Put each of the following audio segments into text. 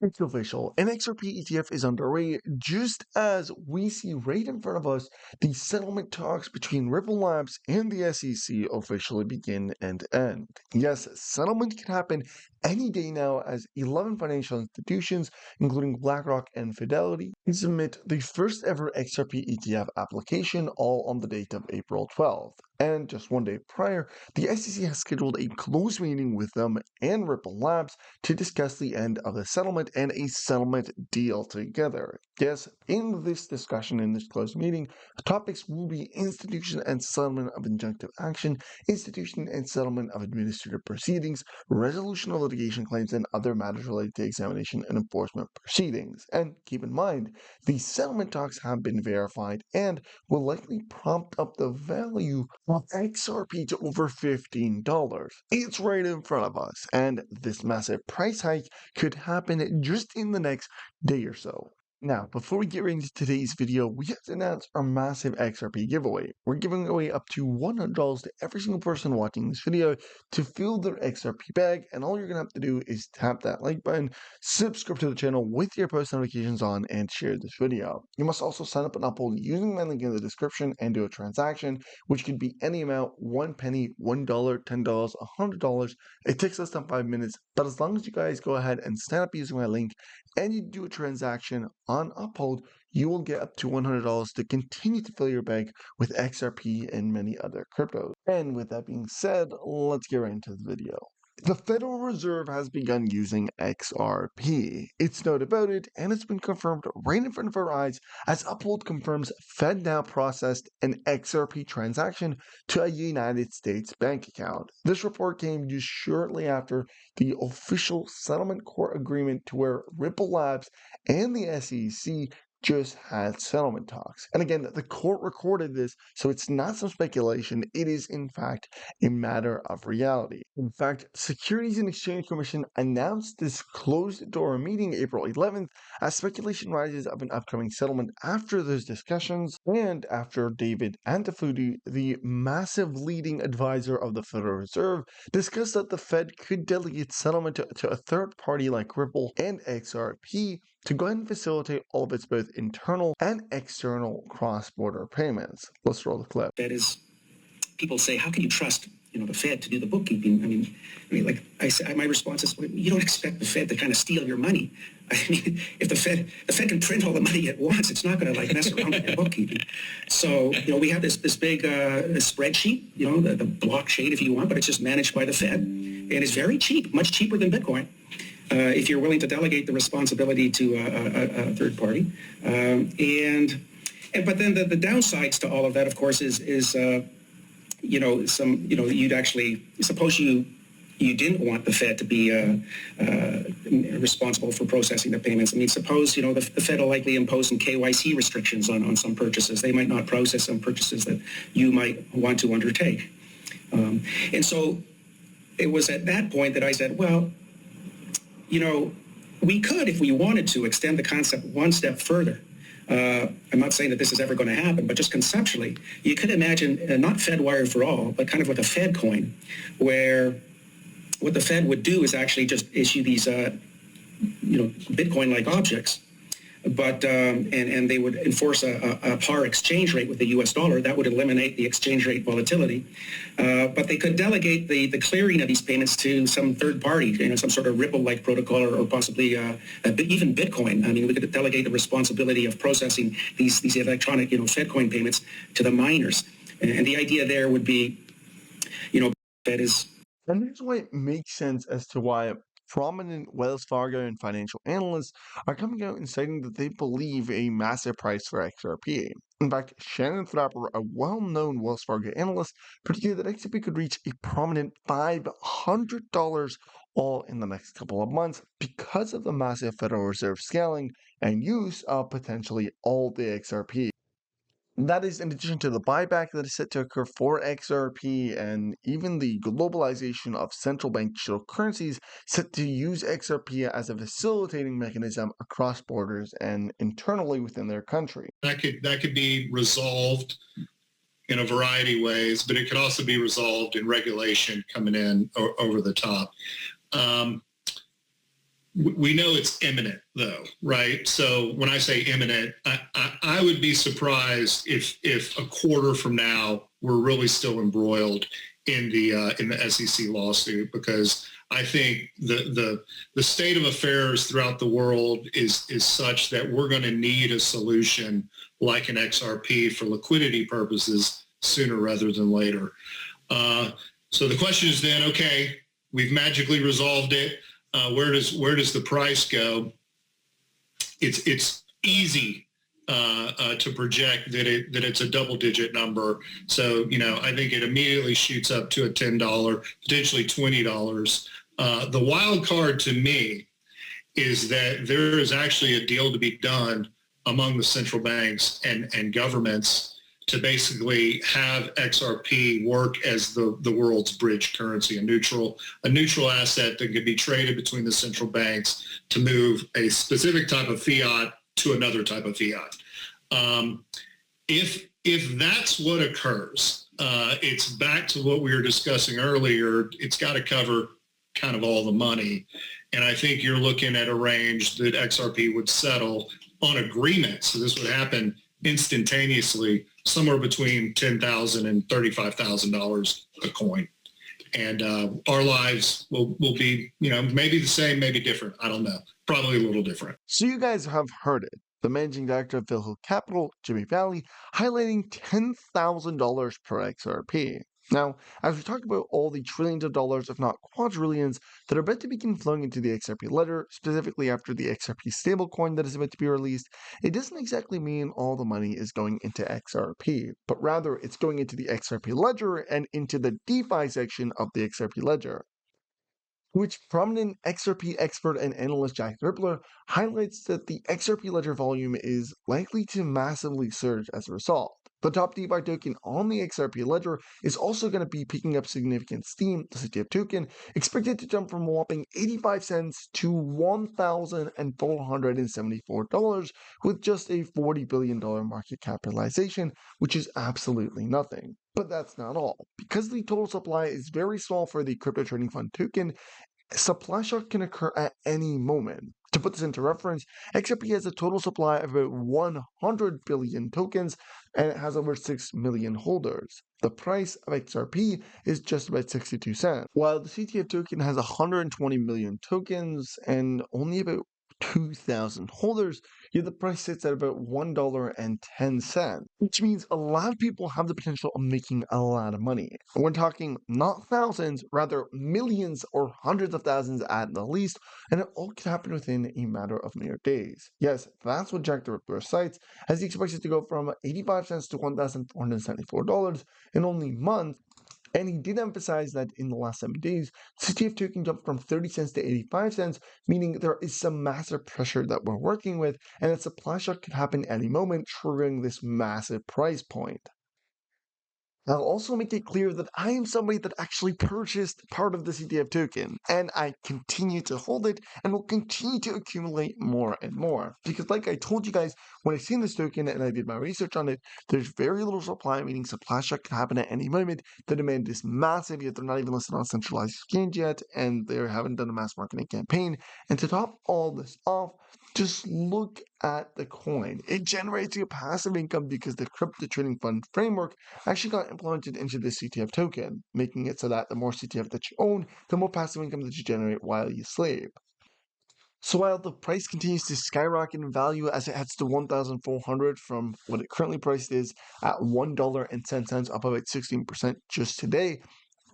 It's official. An XRP ETF is underway just as we see right in front of us the settlement talks between Ripple Labs and the SEC officially begin and end. Yes, settlement can happen any day now as 11 financial institutions, including BlackRock and Fidelity, submit the first ever XRP ETF application, all on the date of April 12th. And just one day prior, the SEC has scheduled a closed meeting with them and Ripple Labs to discuss the end of the settlement and a settlement deal together. Yes, in this discussion, in this closed meeting, the topics will be institution and settlement of injunctive action, institution and settlement of administrative proceedings, resolution of litigation claims, and other matters related to examination and enforcement proceedings. And keep in mind, the settlement talks have been verified and will likely prompt up the value of XRP to over $15. It's right in front of us, and this massive price hike could happen just in the next day or so. Now, before we get right into today's video, we have to announce our massive XRP giveaway. We're giving away up to $100 to every single person watching this video to fill their XRP bag, and all you're going to have to do is tap that like button, subscribe to the channel with your post notifications on, and share this video. You must also sign up and upload using my link in the description and do a transaction, which could be any amount, 1 penny, $1, $10, $100. It takes less than 5 minutes, but as long as you guys go ahead and sign up using my link and you do a transaction on Uphold, you will get up to $100 to continue to fill your bank with XRP and many other cryptos. And with that being said, let's get right into the video. The Federal Reserve has begun using XRP. It's no doubt about it, and it's been confirmed right in front of our eyes as Uphold confirms Fed now processed an XRP transaction to a United States bank account. This report came just shortly after the official settlement court agreement to where Ripple Labs and the SEC just had settlement talks. And again, the court recorded this, so it's not some speculation. It is, in fact, a matter of reality. In fact, Securities and Exchange Commission announced this closed-door meeting April 11th as speculation rises of an upcoming settlement after those discussions and after David Antofuti, the massive leading advisor of the Federal Reserve, discussed that the Fed could delegate settlement to a third party like Ripple and XRP to go ahead and facilitate all of its both internal and external cross-border payments. Let's roll the clip. That is, people say, how can you trust, the Fed to do the bookkeeping? I mean, like I said, my response is, well, you don't expect the Fed to kind of steal your money. I mean, if the Fed can print all the money at once, it's not going to mess around with your bookkeeping. So, we have this big spreadsheet, the blockchain if you want, but it's just managed by the Fed, and it's very cheap, much cheaper than Bitcoin. If you're willing to delegate the responsibility to a third party. But then the downsides to all of that, of course, is you'd actually, suppose you didn't want the Fed to be responsible for processing the payments. I mean, suppose, the Fed will likely impose some KYC restrictions on some purchases. They might not process some purchases that you might want to undertake. And so it was at that point that I said, well, we could, if we wanted to, extend the concept one step further. I'm not saying that this is ever going to happen, but just conceptually, you could imagine not FedWire for all, but kind of like a Fed coin, where what the Fed would do is actually just issue these, Bitcoin-like objects, but and they would enforce a par exchange rate with the U.S. dollar. That would eliminate the exchange rate volatility. But they could delegate the clearing of these payments to some third party, some sort of Ripple-like protocol, or possibly even Bitcoin. I mean, we could delegate the responsibility of processing these electronic, Fedcoin payments to the miners. And the idea there would be, Fed is. And here's why it makes sense as to why prominent Wells Fargo and financial analysts are coming out and saying that they believe a massive price for XRP. In fact, Shannon Thrapper, a well-known Wells Fargo analyst, predicted that XRP could reach a prominent $500 all in the next couple of months because of the massive Federal Reserve scaling and use of potentially all the XRP. That is in addition to the buyback that is set to occur for XRP and even the globalization of central bank digital currencies set to use XRP as a facilitating mechanism across borders and internally within their country. That could be resolved in a variety of ways, but it could also be resolved in regulation coming in over the top. we know it's imminent, though, right? So when I say imminent, I would be surprised if a quarter from now we're really still embroiled in the SEC lawsuit, because I think the state of affairs throughout the world is such that we're going to need a solution like an XRP for liquidity purposes sooner rather than later. So the question is then, okay, we've magically resolved it. Where does the price go? It's easy to project that it's a double-digit number. So I think it immediately shoots up to a $10, potentially $20. The wild card to me is that there is actually a deal to be done among the central banks and governments to basically have XRP work as the world's bridge currency, a neutral asset that could be traded between the central banks to move a specific type of fiat to another type of fiat. If that's what occurs, it's back to what we were discussing earlier. It's got to cover kind of all the money. And I think you're looking at a range that XRP would settle on agreement. So this would happen instantaneously, somewhere between $10,000 and $35,000 a coin. And our lives will be, maybe the same, maybe different. I don't know. Probably a little different. So you guys have heard it. The managing director of Phil Hill Capital, Jimmy Valley, highlighting $10,000 per XRP. Now, as we talk about all the trillions of dollars, if not quadrillions, that are about to begin flowing into the XRP ledger, specifically after the XRP stablecoin that is about to be released, it doesn't exactly mean all the money is going into XRP, but rather it's going into the XRP ledger and into the DeFi section of the XRP ledger, which prominent XRP expert and analyst Jack Rippler highlights that the XRP ledger volume is likely to massively surge as a result. The top DeFi token on the XRP ledger is also going to be picking up significant steam. The CTF token expected to jump from a whopping 85 cents to $1,474 with just a $40 billion market capitalization, which is absolutely nothing. But that's not all. Because the total supply is very small for the crypto trading fund token, supply shock can occur at any moment. To put this into reference, XRP has a total supply of about 100 billion tokens, and it has over 6 million holders. The price of XRP is just about 62 cents, while the CTF token has 120 million tokens and only about 2,000 holders, yet the price sits at about $1.10, which means a lot of people have the potential of making a lot of money. And we're talking not thousands, rather millions or hundreds of thousands at the least, and it all could happen within a matter of mere days. Yes, that's what Jack the Ripper cites, as he expects it to go from 85 cents to $1,474 in only months. And he did emphasize that in the last 7 days, CTF token jumped from 30 cents to 85 cents, meaning there is some massive pressure that we're working with, and that supply shock could happen any moment, triggering this massive price point. I'll also make it clear that I am somebody that actually purchased part of the CTF token, and I continue to hold it and will continue to accumulate more and more. Because like I told you guys, when I seen this token and I did my research on it, there's very little supply, meaning supply shock can happen at any moment. The demand is massive, yet they're not even listed on a centralized exchange yet, and they haven't done a mass marketing campaign. And to top all this off, just look at the coin. It generates you passive income because the crypto trading fund framework actually got implemented into the CTF token, making it so that the more CTF that you own, the more passive income that you generate while you sleep. So while the price continues to skyrocket in value as it heads to 1,400 from what it currently priced is at $1.10, up about 16% just today,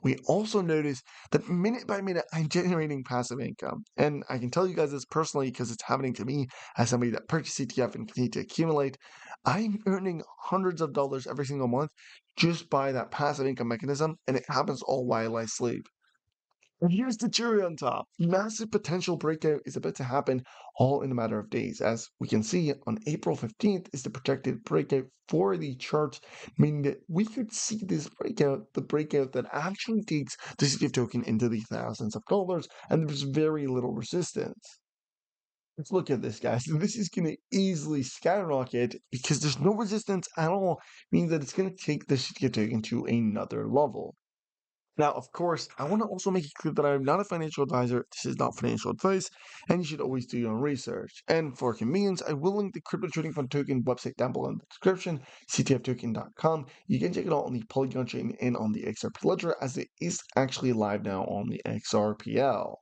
we also notice that minute by minute, I'm generating passive income. And I can tell you guys this personally because it's happening to me as somebody that purchased CTF and continue to accumulate. I'm earning hundreds of dollars every single month just by that passive income mechanism, and it happens all while I sleep. And here's the cherry on top. Massive potential breakout is about to happen all in a matter of days. As we can see, on April 15th is the projected breakout for the charts, meaning that we could see this breakout, the breakout that actually takes the CTF token into the thousands of dollars, and there's very little resistance. Let's look at this, guys. This is going to easily skyrocket because there's no resistance at all, meaning that it's going to take the CTF token to another level. Now, of course, I want to also make it clear that I'm not a financial advisor. This is not financial advice, and you should always do your own research. And for convenience, I will link the Crypto Trading Fund Token website down below in the description, ctftoken.com. You can check it out on the Polygon chain and on the XRP Ledger, as it is actually live now on the XRPL.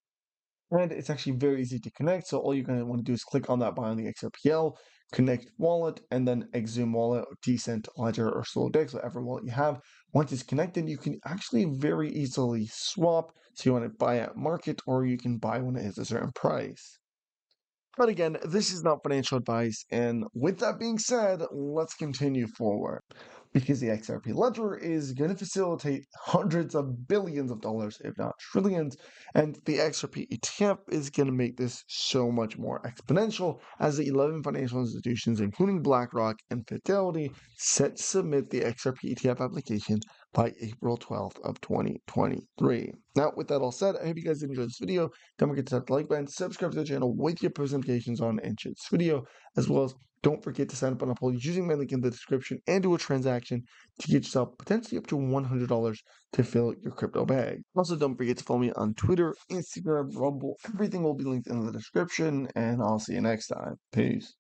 And it's actually very easy to connect. So all you're going to want to do is click on that buy on the XRPL, connect wallet, and then Exum wallet, or Decent, Ledger, or SoloDex, whatever wallet you have. Once it's connected, you can actually very easily swap. So you want to buy at market, or you can buy when it hits a certain price. But again, this is not financial advice. And with that being said, let's continue forward. Because the XRP ledger is going to facilitate hundreds of billions of dollars, if not trillions, and the XRP ETF is going to make this so much more exponential, as the 11 financial institutions, including BlackRock and Fidelity, set to submit the XRP ETF application by April 12th of 2023. Now, with that all said, I hope you guys enjoyed this video. Don't forget to hit the like button, subscribe to the channel with your post notifications on, and share this video, as well as don't forget to sign up on a poll using my link in the description and do a transaction to get yourself potentially up to $100 to fill your crypto bag. Also, don't forget to follow me on Twitter, Instagram, Rumble. Everything will be linked in the description, and I'll see you next time. Peace.